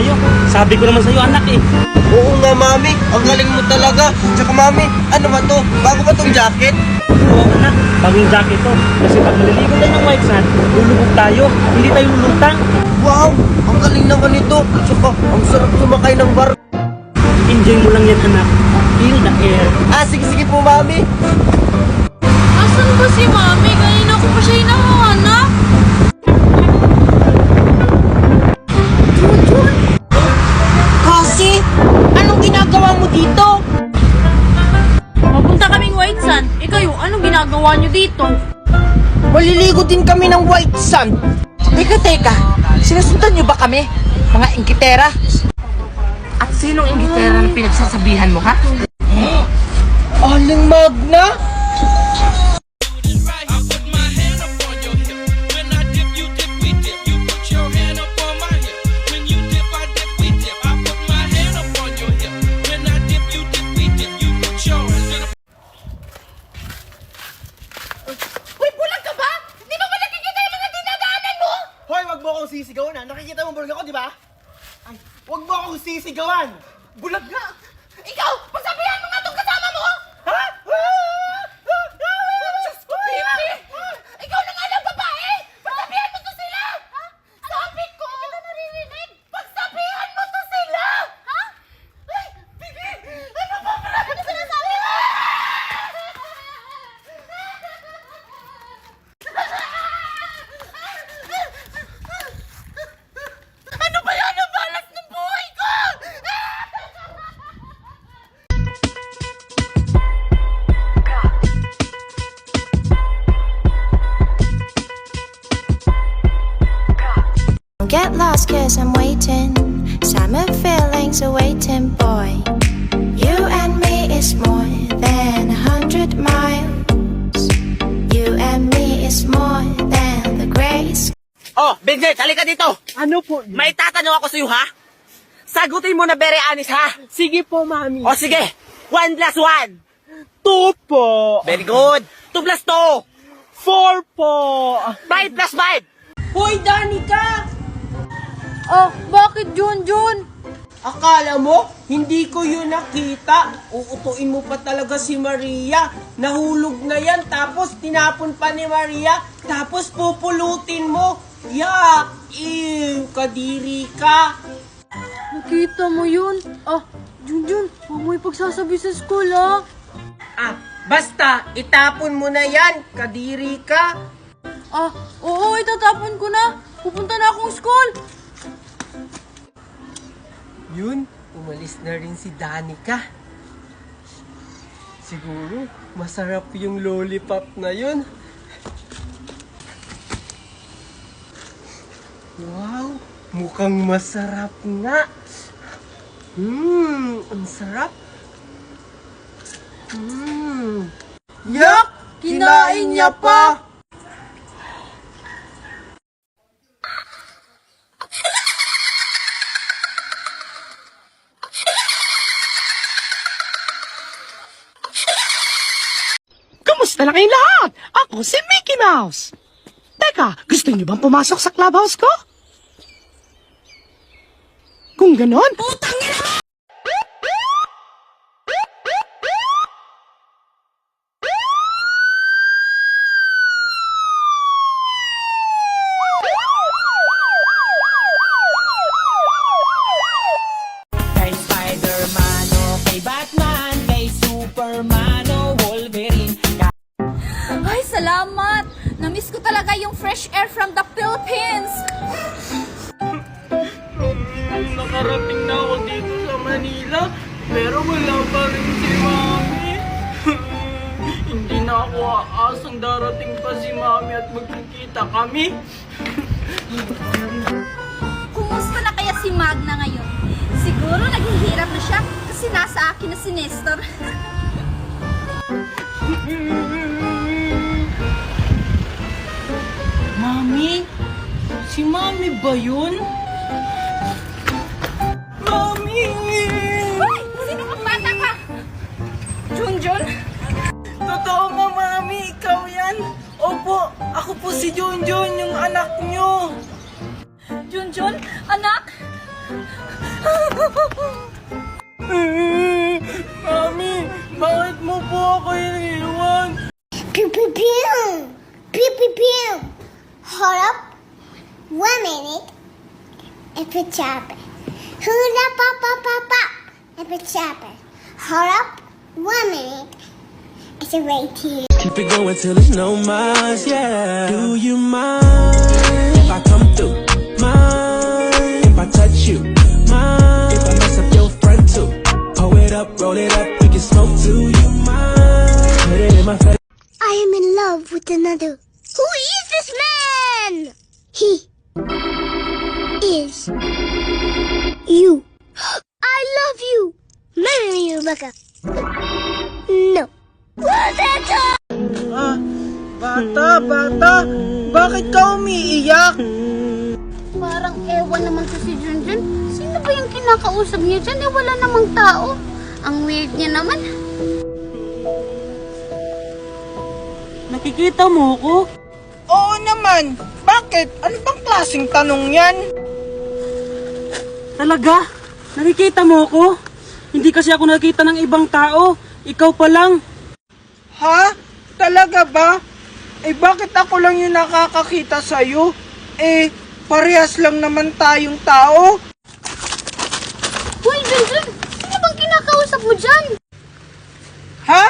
tayo. Sabi ko naman sa'yo, anak eh. Oo nga, Mami. Ang galing mo talaga. Tsaka, Mami, ano ba to? Bago ba tong jacket? Oo, anak. Bagong jacket to. Kasi pag maliligo tayo ng white sand, lulubog tayo. Hindi tayo lulutang. Wow! Ang galing naman ito. Tsaka, ang sarap sumakay ng bar. Enjoy mo lang yan, anak. Feel the air. Sige po, Mami. Asan ba si Mami? Kanina ko pa siya hinahanap. Kasi, anong ginagawa mo dito? Mapunta kaming White Sand. Kayo, anong ginagawa niyo dito? Maliligo din kami ng white sand. Teka, sinusundan niyo ba kami? Mga ingkitera? At sinong ingkitera na pinagsasabihan mo, ha? Aling Magna? Hoy, wag mo akong sisigawan ha. Nakikita mo bulag ako, di ba? Ay, wag mo akong sisigawan. Bulag nga. Ikaw! Pagsabihan mo nga itong kasama mo! Ha? Diyos ko, Pipi! Ikaw na nga lang babae! Pagsabihan mo to sila! Sabi ko! Hindi kita naririnig! Pagsabihan mo to sila! Ha? Ay, Pipi! Ano ba? Marami na sinasabi mo! Ano ba yan ang balas ng buhay ko? Get lost cause I'm waiting. Summer feelings awaiting, boy. You and me is more than 100 miles. You and me is more than the grace. Oh, Vincent, halika dito! Ano po? May tatanong ako sa'yo, ha? Sagutin mo na very honest, ha? Sige po, Mami. O sige, 1 plus 1. 2 po. Very good. 2 plus 2. 4 po. 5 plus 5. Hoy, Danica! Oh, bakit Junjun? Akala mo, hindi ko yun nakita. Uutuin mo pa talaga si Maria. Nahulog na yan, tapos tinapon pa ni Maria. Tapos pupulutin mo. Yak! Ew! Kadiri ka! Nakita mo yun? Ah, Junjun, huwag mo ipagsasabi sa school, ah. Basta, itapon mo na yan. Kadiri ka. Ah, oo, itatapon ko na. Pupunta na akong school. Yun, umalis na rin si Danica. Siguro, masarap yung lollipop na yun. Wow, mukhang masarap nga. Ang sarap. Yak! Kinain niya pa! Kamusta na kayong lahat? Ako si Mickey Mouse. Teka, gusto niyo bang pumasok sa clubhouse ko? Kung ganon, putang ina! Kay Spider-Man o kay Batman, kay Superman o Wolverine. Ay, salamat! Namiss ko talaga yung fresh air from the Philippines. Nakarating na ako dito sa Manila, pero wala pa rin si Mami. Hindi na ako aasang darating pa si Mami at magkikita kami. Kumusta na kaya si Magna ngayon? Siguro naghihirap na siya kasi nasa akin na si Nestor. Mami? Si Mami ba yun? Mami! Hoy! Sino kang bata ka? Junjun? Totoo nga, Mami, ikaw yan? Opo, ako po si Junjun, yung anak nyo. Junjun? Anak? pew. Pew, pew, pew. Hold up. 1 minute. If it's chopper. Hula, pop, pop, pop, pop. If it's chopper. Hold up. 1 minute. It's a right here. Keep it going till there's no miles, yeah. Do you mind if I come through? Mind if I touch you? Mind if I mess up your front too? Pull it up, roll it up, we can smoke too. You mind? Put it in my face. I am in love with another. Who is this man? He is you. I love you. Marry me, Rebecca. No. Bata, bakit ka umiiyak? Parang ewan naman to si Junjun. Sino ba yung kinakausap niya dyan? Eh, wala namang tao. Ang weird niya naman. Nakikita mo ko? Oo naman. Bakit? Ano bang klaseng tanong yan? Talaga? Nakikita mo ko? Hindi kasi ako nakita ng ibang tao. Ikaw pa lang. Ha? Talaga ba? Eh bakit ako lang yung nakakakita sa'yo? Eh, parehas lang naman tayong tao. Hoy, Junjun! Sino bang kinakausap mo dyan? Ha?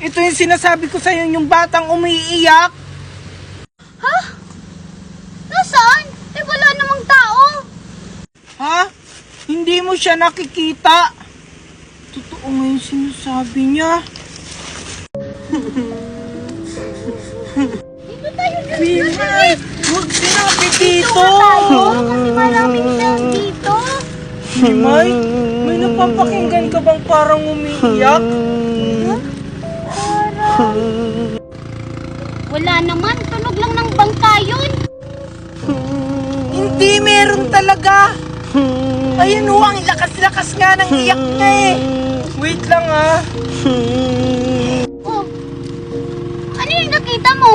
Ito yung sinasabi ko sa'yo, yung batang umiiyak. Ha? Nasaan? Eh, wala namang tao. Ha? Hindi mo siya nakikita. Totoo nga yung sinasabi niya. Dito tayo, Junjun. Mimay, huwag sinabi dito. Tayo, kasi maraming shelf dito. Mimay, may napapakinggan ka bang parang umiiyak? Wala naman. Tunog lang ng bangka yun. Hindi, meron talaga. Ayun o, ang lakas-lakas nga ng iyak niya eh. Wait lang ah. Oh. Ano yung nakita mo?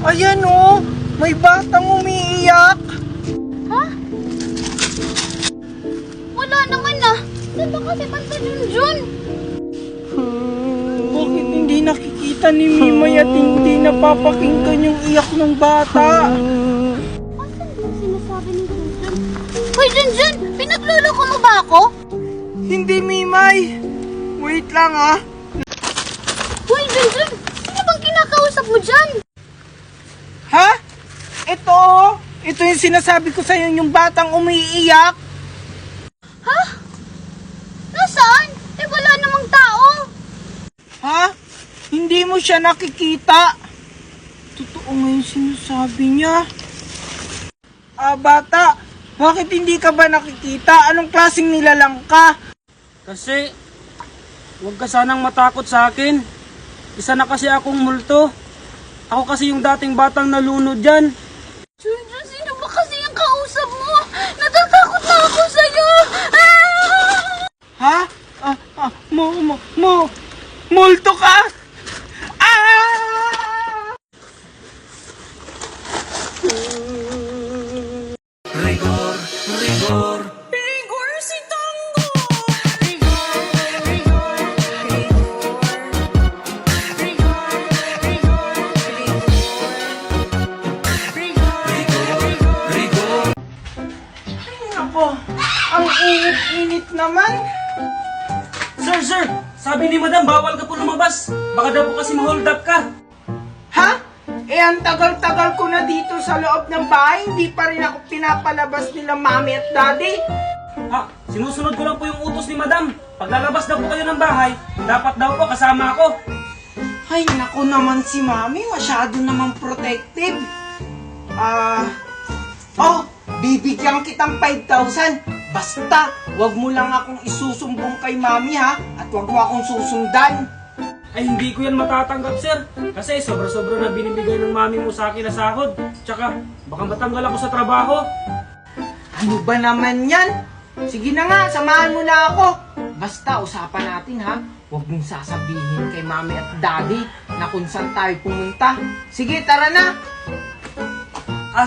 Ayan o, may batang umiiyak. Ha? Wala naman ah. Saan ba kasi basta Junjun? Bakit hindi nakikita ni Mimay at hindi napapakinggan yung iyak ng bata? Asan yung sinasabi ni Junjun? Hoy, Junjun! Pinagluloko mo ba ako? Hindi, Mimay. Wait lang ah. Hoy, Junjun! Sino bang kinakausap mo dyan? Ha? Ito yung sinasabi ko sa'yo, yung batang umiiyak. Ha? Nasaan? Eh, wala namang tao. Ha? Hindi mo siya nakikita. Totoo nga yung sinasabi niya. Bata, bakit hindi ka ba nakikita? Anong klaseng nilalang ka? Kasi, huwag ka sanang matakot sa akin. Isa na kasi akong multo. Ako kasi yung dating batang nalunod dyan. Junjun, sino ba kasi yung kausap mo? Natatakot na ako sa'yo! Ha? Multo ka? Ako, ang init-init naman. Sir! Sabi ni madam, bawal ka po lumabas. Baka daw po kasi ma-hold up ka. Ha? Eh, ang tagal-tagal ko na dito sa loob ng bahay, hindi pa rin ako pinapalabas nila mami at daddy. Ha? Sinusunod ko lang po yung utos ni madam. Pag lalabas daw po kayo ng bahay, dapat daw po kasama ako. Ay, naku naman si mami, masyado naman protective. Bibigyan kitang 5,000. Basta, wag mo lang akong isusumbong kay mami ha, at wag mo akong susundan. Ay, hindi ko yan matatanggap, sir. Kasi sobra-sobra na binibigay ng mami mo sa akin na sahod. Tsaka, baka matanggal ako sa trabaho. Ano ba naman yan? Sige na nga, samahan mo na ako. Basta, usapan natin ha. Huwag mong sasabihin kay mami at daddy na kung saan tayo pumunta. Sige, tara na.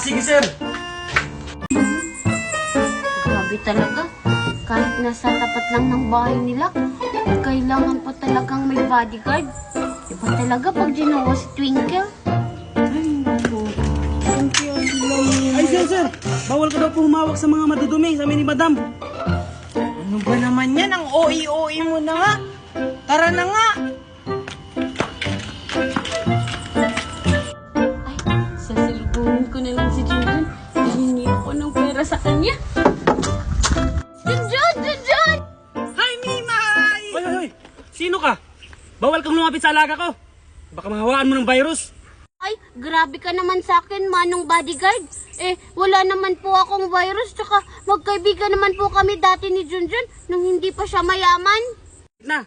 Sige, sir. Grabe talaga. Kahit nasa tapat lang ng bahay nila, Kailangan pa talagang may bodyguard. Iba talaga pag ginawa si Twinkle. Ay, sir! Bawal ka daw po humawak sa mga madudumi sa amin ni Madam. Ano ba naman yan? Ang OE-OE mo na nga. Tara na nga. Sasalubungin ko na lang si Junjun. Hihingi ako ng pera sa kanya. Junjun! Junjun! Hi, Mimay! Hoy! Sino ka? Bawal kang lumapit sa alaga ko. Baka mahawaan mo ng virus. Ay, grabe ka naman sa akin, manong bodyguard. Eh, wala naman po akong virus, tsaka magkaibigan naman po kami dati ni Junjun nung hindi pa siya mayaman. Na,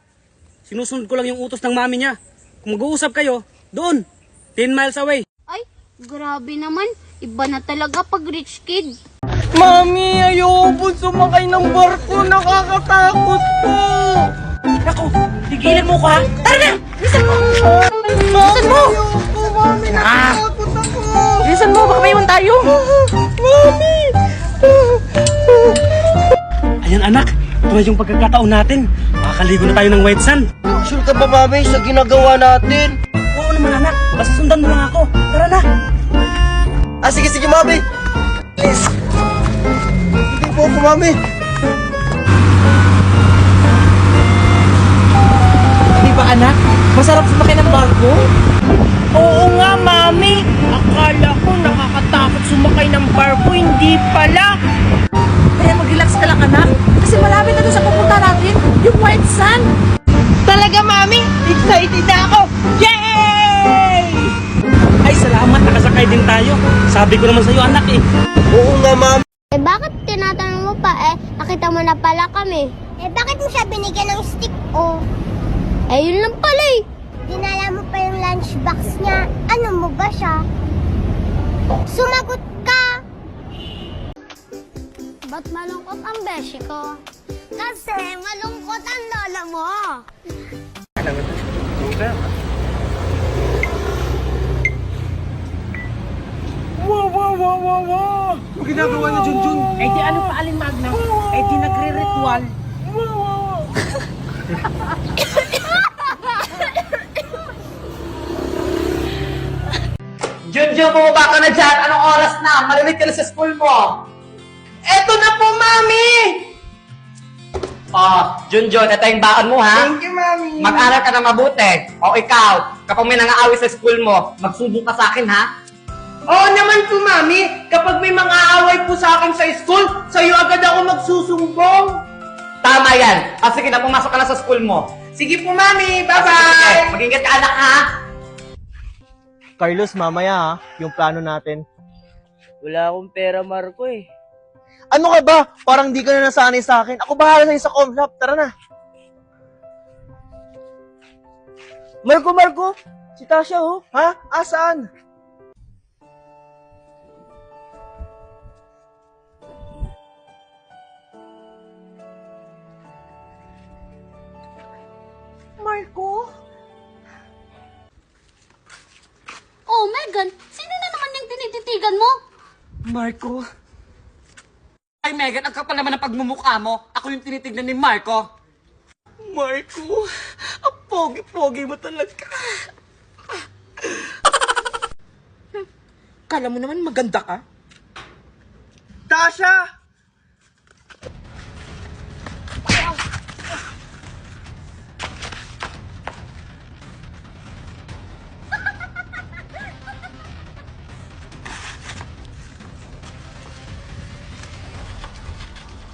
sinusunod ko lang yung utos ng mami niya. Kung mag-uusap kayo, doon, 10 miles away. Ay, grabe naman. Iba na talaga pag rich kid. Mami, ayoko po sumakay ng barko. Nakakatakot po. Naku, tigilan mo ko ha. Tara na! Bilisan mo! Bilisan mo! Ayoko, mami. Nakatakot ako. Bilisan mo, baka maiwan tayo. Mami! Ayan anak, ito na yung pagkakataon natin. Makakaligo na tayo ng white sand. Sure ka ba, mami, sa ginagawa natin? Oo naman anak, basta sundan mo lang ako. Tara na! Ah, sige, mami. Please. Hindi po ako, mami. Di ba anak? Masarap sumakay ng barko? Oo nga, mami. Akala ko nakakatakot sumakay ng barko. Hindi pala. Kaya mag-relax ka lang anak. Kasi malapit na doon sa pupunta natin, yung white sand. Talaga, mami. Excited na ako. Yay! Ay salamat, nakasakay din tayo. Sabi ko naman sa'yo anak eh. Oo nga, mami. Eh, bakit tinatanong mo pa? Eh, nakita mo na pala kami. Eh, bakit mo siya binigyan ng stick? Oh. Eh, yun lang pala eh. Dinala mo pa yung lunchbox niya. Ano mo ba siya? Sumagot ka! Ba't malungkot ang beshi ko? Kasi malungkot ang lola mo. Ang ginagawa niya, Junjun. Eh di ano pa Aling Magna? Eh di nagre-ritual. Junjun, bumaba ka na dyan. Anong oras na? Malimit ka na sa school mo. Eto na po, mami! Oh, Junjun, ito yung baon mo, ha? Thank you, mami. Mag-aral ka na mabuti. O ikaw, kapag may nangaaway sa school mo, magsumbong ka sa akin, ha? Oo naman po, mami. Kapag may mga away po sa akin sa school, sa'yo agad ako magsusumbong. Tama yan. Ah, sige na, pumasok ka na sa school mo. Sige po, mami. Sige, Bye-bye! mag-ingat ka, anak, ha? Carlos, mamaya ha, yung plano natin. Wala akong pera, Marco eh. Ano ka ba? Parang di ka na nasanay sa akin. Ako bahala sa'yo sa comlab. Tara na. Marco! Si Tasha, oh. Ha? Asaan? Marco? Oh, Megan, sino na naman yung tinititigan mo? Marco? Ay, Megan, ang kapal naman ng pagmumukha mo. Ako yung tinitignan ni Marco. Marco? Ang pogi-pogi mo talaga. Kala mo naman maganda ka? Tasha!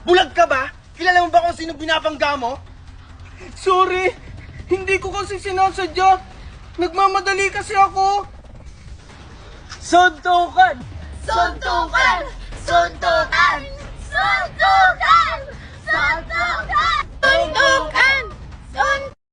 Bulag ka ba? Kilala mo ba kung sino binabangga mo? Sorry, hindi ko kasi sinasadya. Nagmamadali kasi ako. Suntukan! Suntukan! Suntukan! Suntukan! Suntukan! Suntukan! Suntukan!